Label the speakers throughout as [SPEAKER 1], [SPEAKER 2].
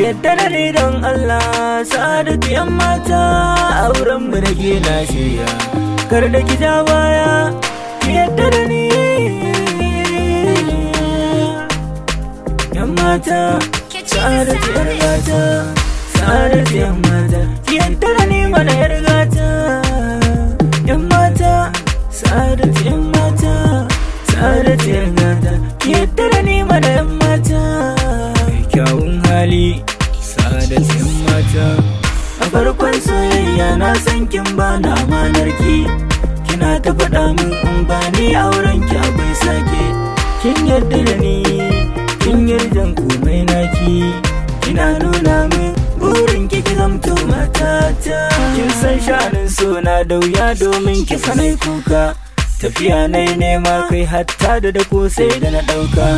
[SPEAKER 1] Yadda da ni don Allah, Sa'adatu yan mata, auren mu da ke na shirya. Kar da ki ja baya, yadda da ni. Yan mata, Sa'adatu yar gata, Sa'adatu yan mata, yadda da ni mana yar gata. Yan mata, Sa'adatu yan mata, Sa'adatu yar gata, yadda da ni mana yan mata. Kyawun hali, Sa'adatu yan mata. A farkon soyayya na san kin ba na amanarki, kina ta faɗa min in ba ni auren ki akwai sake. Kin yarda da ni, kin yarda komai naki, kina nuna min burin ki zamto matata. Kin san sha'anin so na da wuya domin ki sanai kuka, tafiya nai nema kai hatta da dako sai da na ɗauka.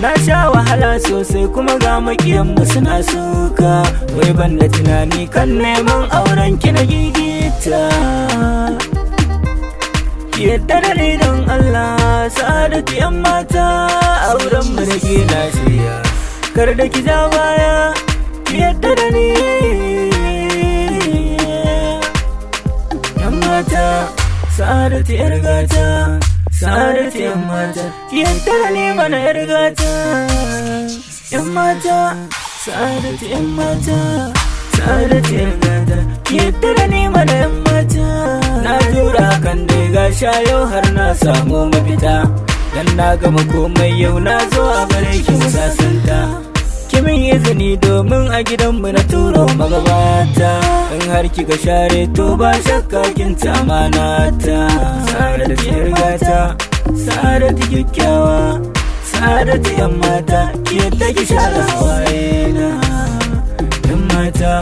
[SPEAKER 1] Na sha wahala sosai kuma ga makiyanmu suna suka, wai ban da tunani kan neman auren ki na gigita. Yadda da ni don Allah, Sa'adatu yan mata, auren mu da ke na shirya. Kar da ki ja baya, yadda da ni. Yan mata, Sa'adatu yar gata, Sa'adatu yan mata, yadda da ni mana yar gata. Yan mata, Sa'adatu yan mata, Sa'adatu yar gata, yadda da ni mana yan mata. Na jura kan dai gasha yau har na samu mafita, dan na gama komai yau na zo a gare ki mu sasanta. Kimin izini domin a gidanmu na turo magabata, in har kika share to ba shakka kin ta amanata. Sa'adatu yar gata, Sa'adatu kyakkyawa, Sa'adatu yan mata, yadda ki share hawaye na. Yan mata,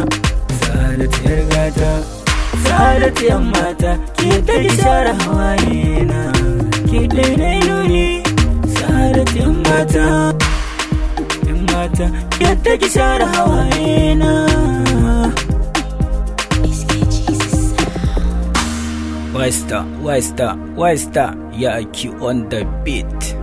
[SPEAKER 1] Sa'adatu yar gata, Sa'adatu yan mata, yadda ki share hawaye na. Ki daidai nuni, Sa'adatu yan mata, yan mata, yadda ki share hawaye na. Why star, ya ki on the beat.